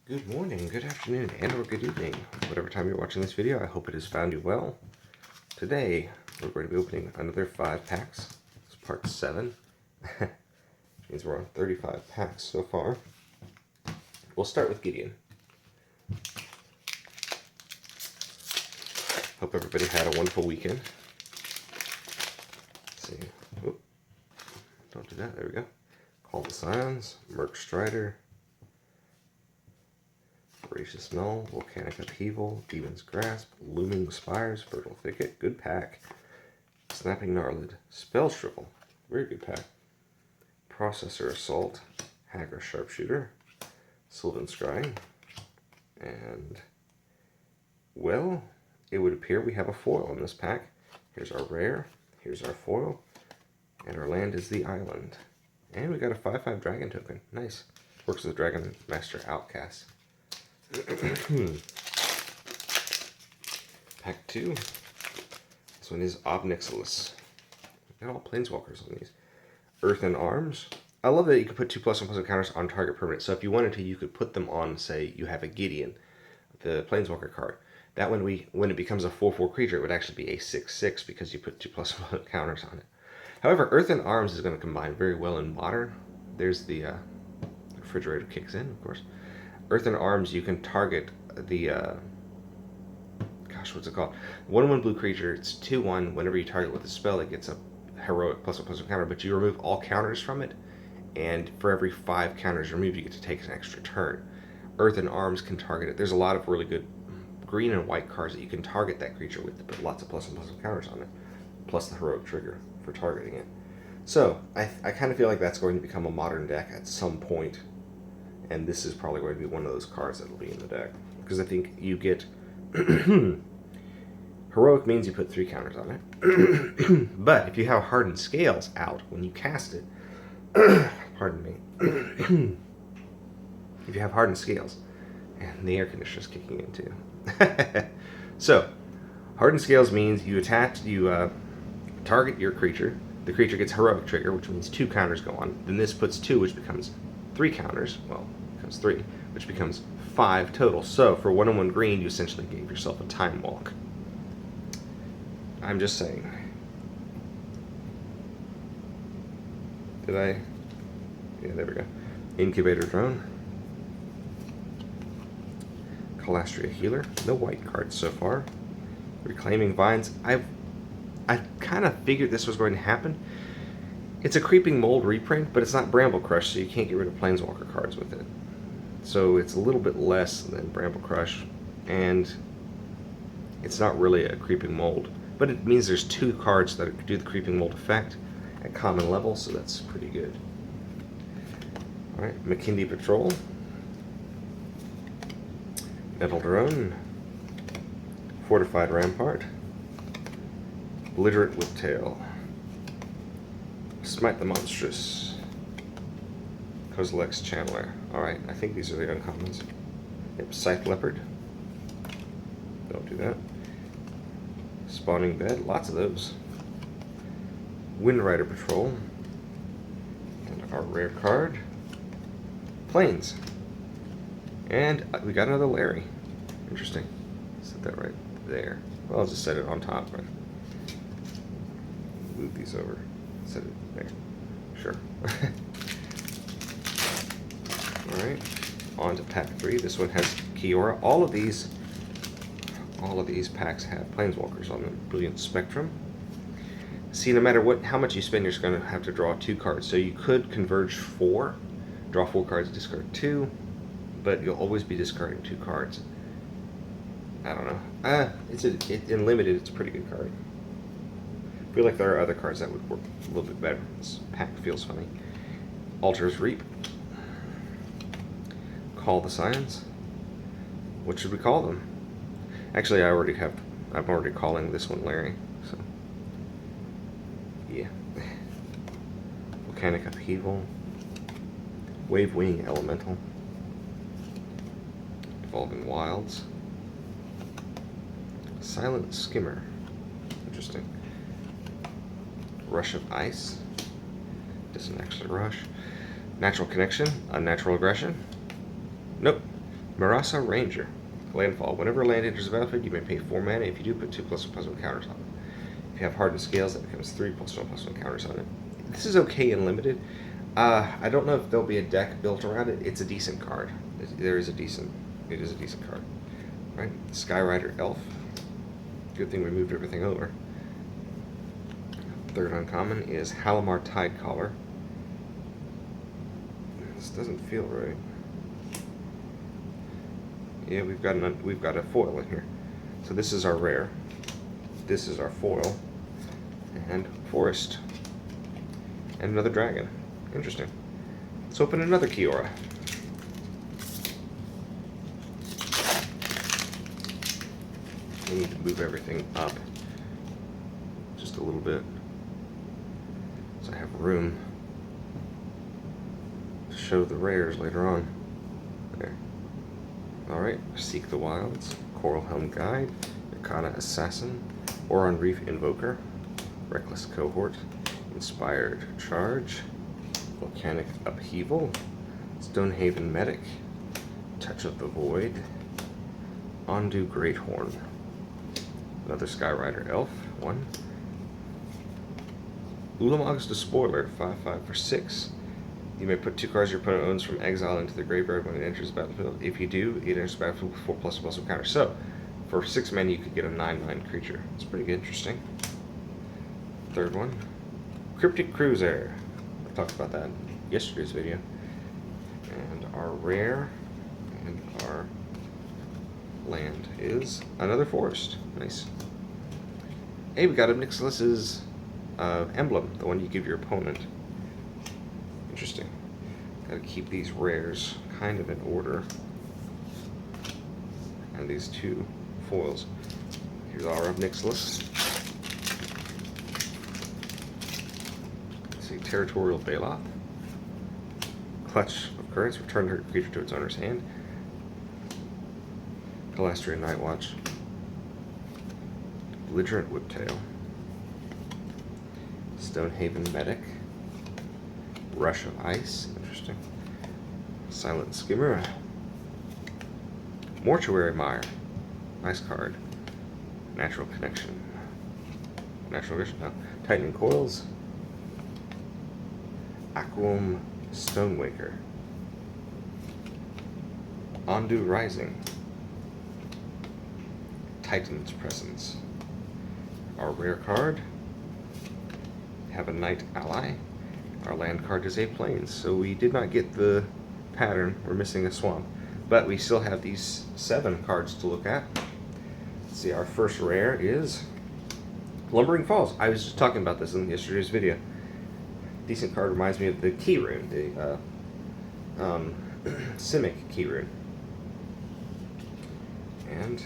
Good morning, good afternoon, and or good evening. Whatever time you're watching this video, I hope it has found you well. Today, we're going to be opening another 5 packs. It's part 7. Means we're on 35 packs so far. We'll start with Gideon. Hope everybody had a wonderful weekend. Let's see. Oop. Don't do that. There we go. Call the Scions, Merc Strider, Voracious Null, Volcanic Upheaval, Demon's Grasp, Looming Spires, Fertile Thicket, good pack. Snapping Gnarlid, Spell Shrivel, very good pack. Processor Assault, Hacker Sharpshooter, Sylvan Scry, and, well, it would appear we have a foil in this pack. Here's our rare, here's our foil, and our land is the island. And we got a 5/5 dragon token, nice. Works with Dragon Master Outcast. Pack 2. This one is Obnixilis. Got all planeswalkers on these. Earth and Arms. I love that you can put 2+1/+1 counters on target permanent. So if you wanted to, you could put them on, say, you have a Gideon, the planeswalker card. That when it becomes a 4/4 creature, it would actually be a 6/6 because you put 2+1 counters on it. However, Earth and Arms is going to combine very well in Modern. There's the refrigerator kicks in, of course. Earth and Arms, you can target the, what's it called? 1/1 blue creature, it's 2/1. Whenever you target with a spell, it gets a heroic +1/+1 counter, but you remove all counters from it, and for every 5 counters removed, you get to take an extra turn. Earth and Arms can target it. There's a lot of really good green and white cards that you can target that creature with to put lots of +1/+1 counters on it, plus the heroic trigger for targeting it. So, I kind of feel like that's going to become a Modern deck at some point. And this is probably going to be one of those cards that will be in the deck. Because I think you get... Heroic means you put 3 counters on it. But if you have Hardened Scales out when you cast it... pardon me. If you have Hardened Scales... And the air conditioner's kicking in too. So, Hardened Scales means you target your creature. The creature gets Heroic Trigger, which means 2 counters go on. Then this puts 2, which becomes 3 counters. Well, becomes 3, which becomes 5 total. So for 1/1 green, you essentially gave yourself a time walk. I'm just saying. Did I? Yeah, there we go. Incubator Drone. Calastria Healer. No white cards so far. Reclaiming Vines. I kind of figured this was going to happen. It's a Creeping Mold reprint, but it's not Bramble Crush, so you can't get rid of Planeswalker cards with it. So it's a little bit less than Bramble Crush, and it's not really a Creeping Mold. But it means there's 2 cards that do the Creeping Mold effect at common level, so that's pretty good. Alright, McKinley Patrol. Metal Drone. Fortified Rampart. Belligerent Whiptail. Smite the Monstrous. Kozilek's Channeler. Alright, I think these are the uncommons. Yep, Scythe Leopard. Don't do that. Spawning Bed, lots of those. Windrider Patrol. And our rare card. Plains. And we got another Larry. Interesting. Set that right there. Well, I'll just set it on top, right? Move these over. Set it there. Sure. Alright. On to pack 3. This one has Kiora. All of these packs have Planeswalkers on them. Brilliant Spectrum. See, no matter how much you spend, you're just going to have to draw 2 cards. So you could converge 4, draw 4 cards, discard 2, but you'll always be discarding 2 cards. I don't know. In limited, it's a pretty good card. I feel like there are other cards that would work a little bit better. This pack feels funny. Altar's Reap. Call the Scions. What should we call them? Actually, I'm already calling this one Larry, so yeah. Volcanic Upheaval. Wave Wing Elemental. Evolving Wilds. Silent Skimmer. Interesting. Rush of Ice. Doesn't actually rush. Natural Connection. Unnatural Aggression. Nope. Marasa Ranger. Landfall. Whenever a land enters the battlefield, you may pay 4 mana. If you do, put 2+1/+1 counters on it. If you have hardened scales, that becomes 3+1/+1 counters on it. This is okay in limited. I don't know if there'll be a deck built around it. It's a decent card. It is a decent card. Right? Skyrider Elf. Good thing we moved everything over. Third uncommon is Halimar Tidecaller. This doesn't feel right. Yeah, we've got a foil in here. So this is our rare. This is our foil. And forest. And another dragon. Interesting. Let's open another Kiora. We need to move everything up just a little bit so I have room to show the rares later on. There. Alright, Seek the Wilds, Coral Helm Guide, Yakana Assassin, Oron Reef Invoker, Reckless Cohort, Inspired Charge, Volcanic Upheaval, Stonehaven Medic, Touch of the Void, Ondu Greathorn, another Skyrider Elf, 1, Ulamog's Despoiler, 5/5 for 6. You may put 2 cards your opponent owns from exile into the graveyard when it enters the battlefield. If you do, it enters the battlefield with 4+1/+1 counter. So, for 6 mana, you could get a 9/9 creature. It's pretty interesting. Third one, Cryptic Cruiser. I talked about that in yesterday's video. And our rare and our land is another forest. Nice. Hey, we got a Nixilis's emblem, the one you give your opponent. Interesting. Gotta keep these rares kind of in order. And these 2 foils. Here's our Nixilis. Let's see, Territorial Baloth. Clutch of Currents, return her creature to its owner's hand. Calastrian Nightwatch. Belligerent Whiptail. Stonehaven Medic. Rush of Ice, interesting. Silent Skimmer. Mortuary Mire, nice card. Natural Connection. Natural Vision, no. Tightening Coils. Aquum Stonewaker. Ondu Rising. Titan's Presence. Our rare card. Have a Knight Ally. Our land card is a Plains, so we did not get the pattern. We're missing a swamp. But we still have these 7 cards to look at. Let's see, our first rare is Lumbering Falls. I was just talking about this in yesterday's video. Decent card, reminds me of the Key Rune, the Simic Key Rune. And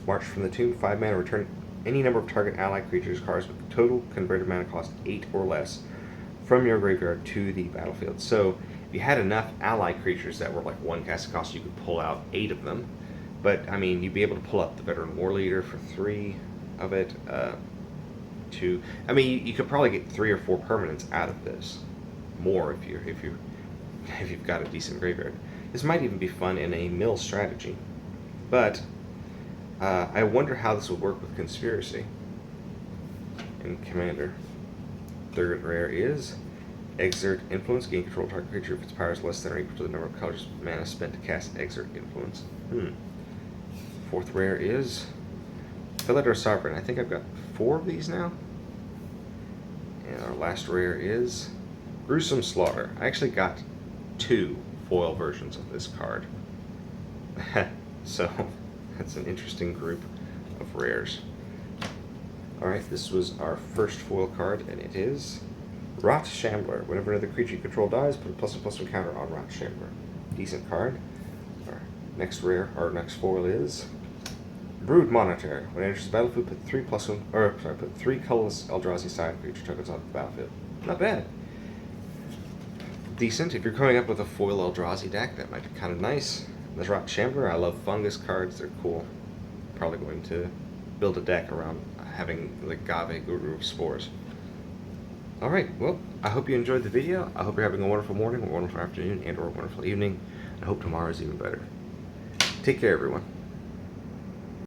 March from the Tomb, 5 mana, return any number of target ally creatures cards with total converted mana cost 8 or less from your graveyard to the battlefield. So if you had enough ally creatures that were like 1 casting cost, you could pull out 8 of them. But I mean, you'd be able to pull up the Veteran War Leader for 3 of it. I mean, you could probably get 3 or 4 permanents out of this, more if you've got a decent graveyard. This might even be fun in a mill strategy, but I wonder how this would work with Conspiracy and Commander. Third rare is Exert Influence. Gain control of target creature if its power is less than or equal to the number of colors of mana spent to cast Exert Influence. Fourth rare is Felidar Sovereign. I think I've got 4 of these now. And our last rare is Gruesome Slaughter. I actually got 2 foil versions of this card. So that's an interesting group of rares. Alright, this was our first foil card, and it is Rot Shambler. Whenever another creature you control dies, put a +1/+1 counter on Rot Shambler. Decent card. Our next rare, our next foil is Brood Monitor. When it enters the battlefield, put 3 colorless Eldrazi side creature tokens onto the battlefield. Not bad. Decent. If you're coming up with a foil Eldrazi deck, that might be kind of nice. There's Rot Shambler. I love fungus cards. They're cool. Probably going to build a deck around having the Gave Guru of Spores. Alright, well, I hope you enjoyed the video. I hope you're having a wonderful morning, a wonderful afternoon, and or a wonderful evening. I hope tomorrow is even better. Take care, everyone.